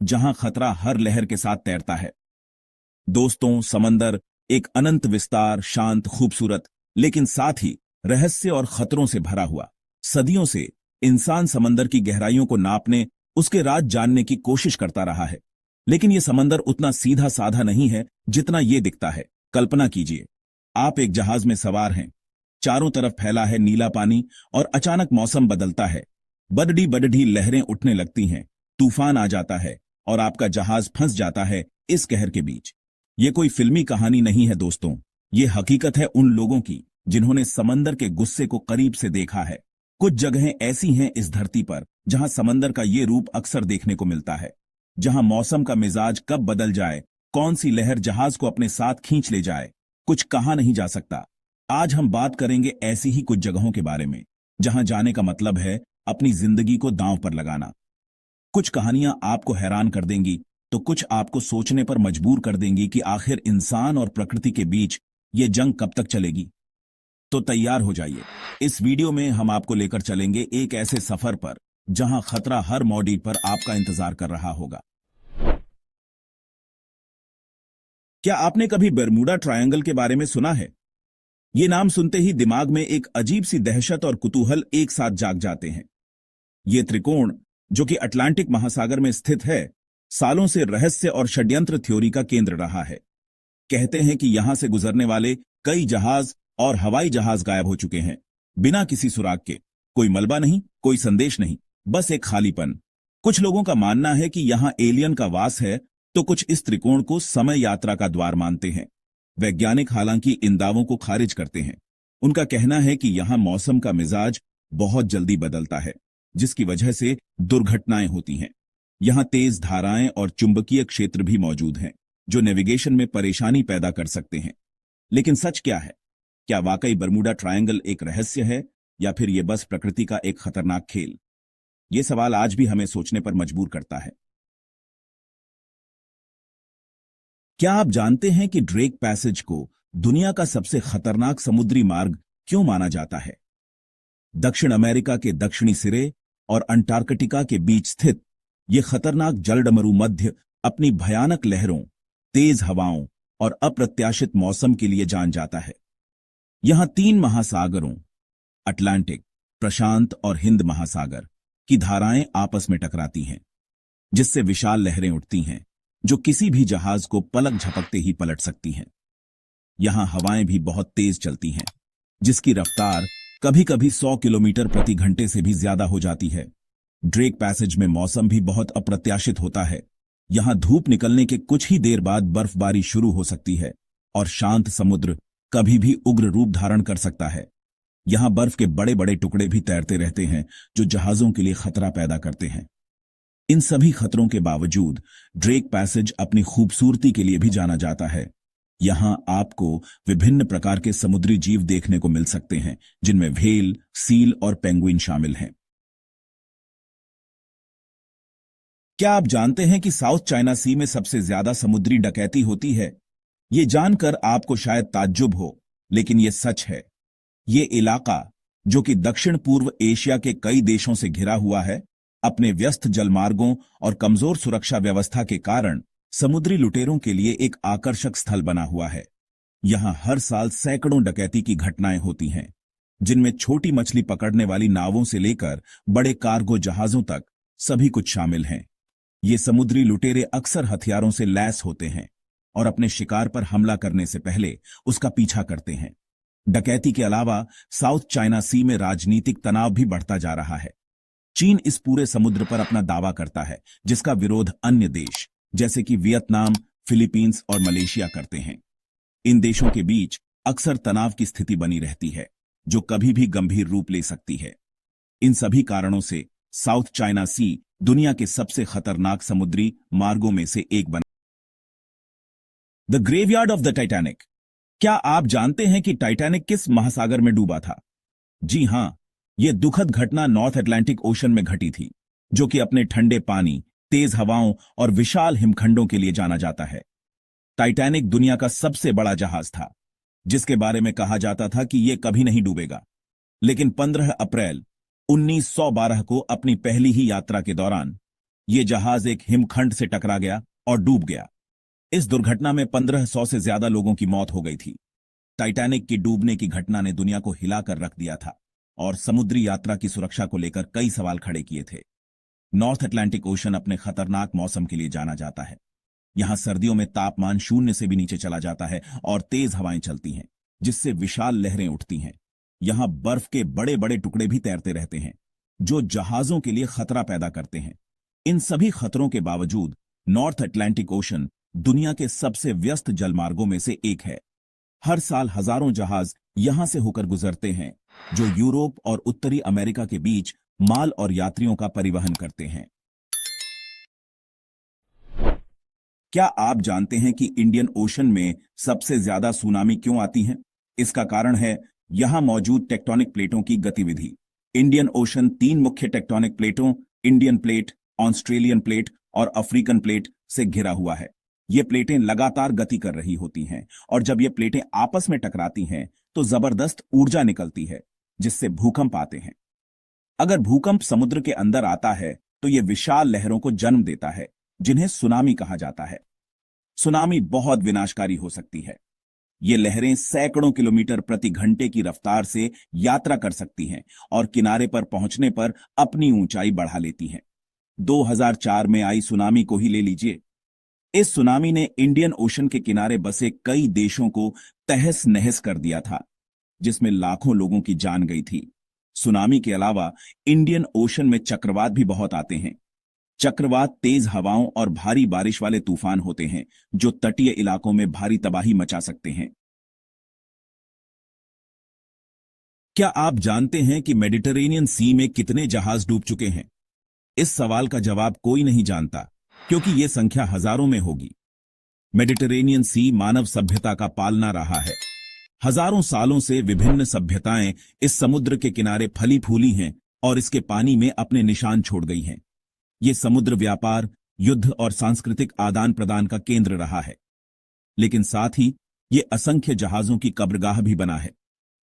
जहां खतरा हर लहर के साथ तैरता है। दोस्तों, समंदर एक अनंत विस्तार, शांत, खूबसूरत, लेकिन साथ ही रहस्य और खतरों से भरा हुआ। सदियों से इंसान समंदर की गहराइयों को नापने, उसके राज जानने की कोशिश करता रहा है। लेकिन यह समंदर उतना सीधा साधा नहीं है जितना यह दिखता है। कल्पना कीजिए, आप एक जहाज में सवार हैं। चारों तरफ फैला है नीला पानी और अचानक मौसम बदलता है। बडडी बडडी लहरें उठने लगती हैं, तूफान आ जाता है और आपका जहाज फंस जाता है इस कहर के बीच। ये कोई फिल्मी कहानी नहीं है दोस्तों, ये हकीकत है उन लोगों की जिन्होंने समंदर के गुस्से को करीब से देखा है। कुछ जगहें ऐसी हैं इस धरती पर जहां समंदर का ये रूप अक्सर देखने को मिलता है, जहां मौसम का मिजाज कब बदल जाए, कौन सी लहर जहाज को अपने साथ खींच ले जाए, कुछ कहा नहीं जा सकता। आज हम बात करेंगे ऐसी ही कुछ जगहों के बारे में जहां जाने का मतलब है अपनी जिंदगी को दांव पर लगाना। कुछ कहानियां आपको हैरान कर देंगी तो कुछ आपको सोचने पर मजबूर कर देंगी कि आखिर इंसान और प्रकृति के बीच ये जंग कब तक चलेगी। तो तैयार हो जाइए, इस वीडियो में हम आपको लेकर चलेंगे एक ऐसे सफर पर जहां खतरा हर मौड़ी पर आपका इंतजार कर रहा होगा। क्या आपने कभी बर्मुडा ट्रायंगल के बारे में सुना है? ये नाम सुनते ही दिमाग में एक अजीब सी दहशत और कुतूहल एक साथ जाग जाते हैं। ये त्रिकोण, जो कि अटलांटिक महासागर में स्थित है, सालों से रहस्य और षड्यंत्र थ्योरी का केंद्र रहा है। कहते हैं कि यहां से गुजरने वाले कई जहाज और हवाई जहाज गायब हो चुके हैं, बिना किसी सुराग के। कोई मलबा नहीं, कोई संदेश नहीं, बस एक खालीपन। कुछ लोगों का मानना है कि यहां एलियन का वास है, तो कुछ इस त्रिकोण को समय यात्रा का द्वार मानते हैं। वैज्ञानिक हालांकि इन दावों को खारिज करते हैं। उनका कहना है कि यहां मौसम का मिजाज बहुत जल्दी बदलता है, जिसकी वजह से दुर्घटनाएं होती हैं। यहां तेज धाराएं और चुंबकीय क्षेत्र भी मौजूद हैं, जो नेविगेशन में परेशानी पैदा कर सकते हैं। लेकिन सच क्या है? क्या वाकई बर्मुडा ट्रायंगल एक रहस्य है, या फिर यह बस प्रकृति का एक खतरनाक खेल? यह सवाल आज भी हमें सोचने पर मजबूर करता है। क्या आप जानते हैं कि ड्रेक पैसेज को दुनिया का सबसे खतरनाक समुद्री मार्ग क्यों माना जाता है? दक्षिण अमेरिका के दक्षिणी सिरे और अंटार्कटिका के बीच स्थित यह खतरनाक जलडमरू मध्य अपनी भयानक लहरों, तेज हवाओं और अप्रत्याशित मौसम के लिए जान जाता है। यहां तीन महासागरों, अटलांटिक, प्रशांत और हिंद महासागर की धाराएं आपस में टकराती हैं, जिससे विशाल लहरें उठती हैं जो किसी भी जहाज को पलक झपकते ही पलट सकती हैं। यहां हवाएं भी बहुत तेज चलती हैं, जिसकी रफ्तार कभी-कभी 100 किलोमीटर प्रति घंटे से भी ज्यादा हो जाती है। ड्रेक पैसेज में मौसम भी बहुत अप्रत्याशित होता है। यहां धूप निकलने के कुछ ही देर बाद बर्फबारी शुरू हो सकती है और शांत समुद्र कभी भी उग्र रूप धारण कर सकता है। यहां बर्फ के बड़े बड़े टुकड़े भी तैरते रहते हैं, जो जहाजों के लिए खतरा पैदा करते हैं। इन सभी खतरों के बावजूद ड्रेक पैसेज अपनी खूबसूरती के लिए भी जाना जाता है। यहां आपको विभिन्न प्रकार के समुद्री जीव देखने को मिल सकते हैं, जिनमें व्हेल, सील और पेंगुइन शामिल हैं। क्या आप जानते हैं कि साउथ चाइना सी में सबसे ज्यादा समुद्री डकैती होती है? ये जानकर आपको शायद ताज्जुब हो, लेकिन यह सच है। ये इलाका, जो कि दक्षिण पूर्व एशिया के कई देशों से घिरा हुआ है, अपने व्यस्त जलमार्गों और कमजोर सुरक्षा व्यवस्था के कारण समुद्री लुटेरों के लिए एक आकर्षक स्थल बना हुआ है। यहां हर साल सैकड़ों डकैती की घटनाएं होती हैं, जिनमें छोटी मछली पकड़ने वाली नावों से लेकर बड़े कार्गो जहाजों तक सभी कुछ शामिल हैं। ये समुद्री लुटेरे अक्सर हथियारों से लैस होते हैं और अपने शिकार पर हमला करने से पहले उसका पीछा करते हैं। डकैती के अलावा साउथ चाइना सी में राजनीतिक तनाव भी बढ़ता जा रहा है। चीन इस पूरे समुद्र पर अपना दावा करता है, जिसका विरोध अन्य देश जैसे कि वियतनाम, फिलीपींस और मलेशिया करते हैं। इन देशों के बीच अक्सर तनाव की स्थिति बनी रहती है, जो कभी भी गंभीर रूप ले सकती है। इन सभी कारणों से साउथ चाइना सी दुनिया के सबसे खतरनाक समुद्री मार्गों में से एक बना। The graveyard of the Titanic. क्या आप जानते हैं कि टाइटैनिक किस महासागर में डूबा था? जी हां, यह दुखद घटना नॉर्थ अटलांटिक ओशन में घटी थी, जो कि अपने ठंडे पानी, तेज हवाओं और विशाल हिमखंडों के लिए जाना जाता है। टाइटैनिक दुनिया का सबसे बड़ा जहाज था, जिसके बारे में कहा जाता था कि यह कभी नहीं डूबेगा। लेकिन 15 अप्रैल 1912 को अपनी पहली ही यात्रा के दौरान ये जहाज एक हिमखंड से टकरा गया और डूब गया। इस दुर्घटना में 1500 से ज्यादा लोगों की मौत हो गई थी। टाइटैनिक की डूबने की घटना ने दुनिया को हिलाकर रख दिया था और समुद्री यात्रा की सुरक्षा को लेकर कई सवाल खड़े किए थे। नॉर्थ अटलांटिक ओशन अपने खतरनाक मौसम के लिए जाना जाता है। यहां सर्दियों में तापमान शून्य से भी नीचे चला जाता है और तेज हवाएं चलती हैं, जिससे विशाल लहरें उठती हैं। यहां बर्फ के बड़े बड़े टुकड़े भी तैरते रहते हैं, जो जहाजों के लिए खतरा पैदा करते हैं। इन सभी खतरों के बावजूद नॉर्थ अटलांटिक ओशन दुनिया के सबसे व्यस्त जलमार्गों में से एक है। हर साल हजारों जहाज यहां से होकर गुजरते हैं, जो यूरोप और उत्तरी अमेरिका के बीच माल और यात्रियों का परिवहन करते हैं। क्या आप जानते हैं कि इंडियन ओशन में सबसे ज्यादा सुनामी क्यों आती हैं? इसका कारण है यहां मौजूद टेक्टोनिक प्लेटों की गतिविधि। इंडियन ओशन 3 मुख्य टेक्टोनिक प्लेटों, इंडियन प्लेट, ऑस्ट्रेलियन प्लेट और अफ्रीकन प्लेट से घिरा हुआ है। ये प्लेटें लगातार गति कर रही होती हैं और जब ये प्लेटें आपस में टकराती हैं तो जबरदस्त ऊर्जा निकलती है, जिससे भूकंप आते हैं। अगर भूकंप समुद्र के अंदर आता है तो ये विशाल लहरों को जन्म देता है, जिन्हें सुनामी कहा जाता है। सुनामी बहुत विनाशकारी हो सकती है। ये लहरें सैकड़ों किलोमीटर प्रति घंटे की रफ्तार से यात्रा कर सकती हैं और किनारे पर पहुंचने पर अपनी ऊंचाई बढ़ा लेती हैं। 2004 में आई सुनामी को ही ले लीजिए। इस सुनामी ने इंडियन ओशन के किनारे बसे कई देशों को तहस नहस कर दिया था, जिसमें लाखों लोगों की जान गई थी। सुनामी के अलावा इंडियन ओशन में चक्रवात भी बहुत आते हैं। चक्रवात तेज हवाओं और भारी बारिश वाले तूफान होते हैं, जो तटीय इलाकों में भारी तबाही मचा सकते हैं। क्या आप जानते हैं कि मेडिटरेनियन सी में कितने जहाज डूब चुके हैं? इस सवाल का जवाब कोई नहीं जानता, क्योंकि यह संख्या हजारों में होगी। मेडिटरेनियन सी मानव सभ्यता का पालना रहा है। हजारों सालों से विभिन्न सभ्यताएं इस समुद्र के किनारे फली फूली हैं और इसके पानी में अपने निशान छोड़ गई हैं। ये समुद्र व्यापार, युद्ध और सांस्कृतिक आदान प्रदान का केंद्र रहा है, लेकिन साथ ही ये असंख्य जहाजों की कब्रगाह भी बना है।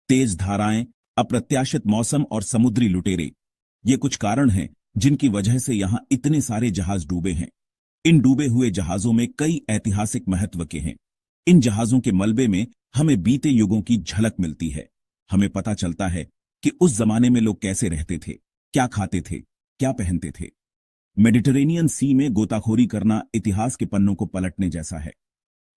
तेज धाराएं, अप्रत्याशित मौसम और समुद्री लुटेरे, ये कुछ कारण हैं जिनकी वजह से यहां इतने सारे जहाज डूबे हैं। इन डूबे हुए जहाजों में कई ऐतिहासिक महत्व के हैं। इन जहाजों के मलबे में हमें बीते युगों की झलक मिलती है। हमें पता चलता है कि उस जमाने में लोग कैसे रहते थे, क्या खाते थे, क्या पहनते थे। मेडिटरेनियन सी में गोताखोरी करना इतिहास के पन्नों को पलटने जैसा है।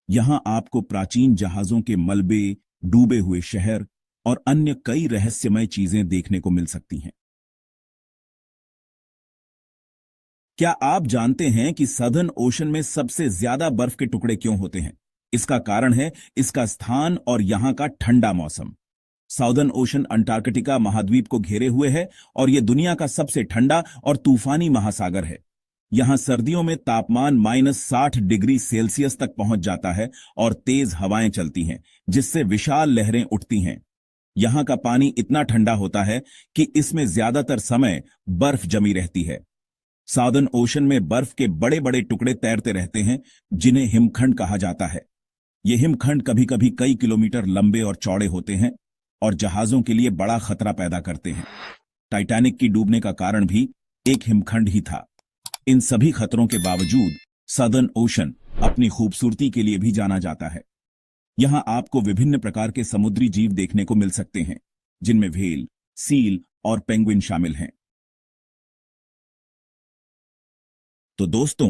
यहां आपको प्राचीन जहाजों के मलबे, डूबे हुए शहर और अन्य कई रहस्यमय चीजें देखने को मिल सकती हैं। क्या आप जानते हैं कि सदर्न ओशन में सबसे ज्यादा बर्फ के टुकड़े क्यों होते हैं? इसका कारण है इसका स्थान और यहां का ठंडा मौसम। साउदर्न ओशन अंटार्कटिका महाद्वीप को घेरे हुए है और यह दुनिया का सबसे ठंडा और तूफानी महासागर है। यहां सर्दियों में तापमान -60 डिग्री सेल्सियस तक पहुंच जाता है और तेज हवाएं चलती हैं, जिससे विशाल लहरें उठती हैं। यहां का पानी इतना ठंडा होता है कि इसमें ज्यादातर समय बर्फ जमी रहती है। साउदर्न ओशन में बर्फ के बड़े बड़े टुकड़े तैरते रहते हैं, जिन्हें हिमखंड कहा जाता है। ये हिमखंड कभी कभी कई किलोमीटर लंबे और चौड़े होते हैं और जहाजों के लिए बड़ा खतरा पैदा करते हैं। टाइटैनिक की डूबने का कारण भी एक हिमखंड ही था। इन सभी खतरों के बावजूद सदर्न ओशन अपनी खूबसूरती के लिए भी जाना जाता है। यहां आपको विभिन्न प्रकार के समुद्री जीव देखने को मिल सकते हैं, जिनमें व्हेल, सील और पेंगुइन शामिल हैं। तो दोस्तों,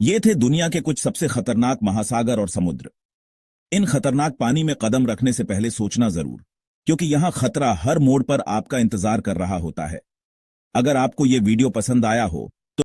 ये थे दुनिया के कुछ सबसे खतरनाक महासागर और समुद्र। इन खतरनाक पानी में कदम रखने से पहले सोचना जरूर, क्योंकि यहां खतरा हर मोड़ पर आपका इंतजार कर रहा होता है। अगर आपको यह वीडियो पसंद आया हो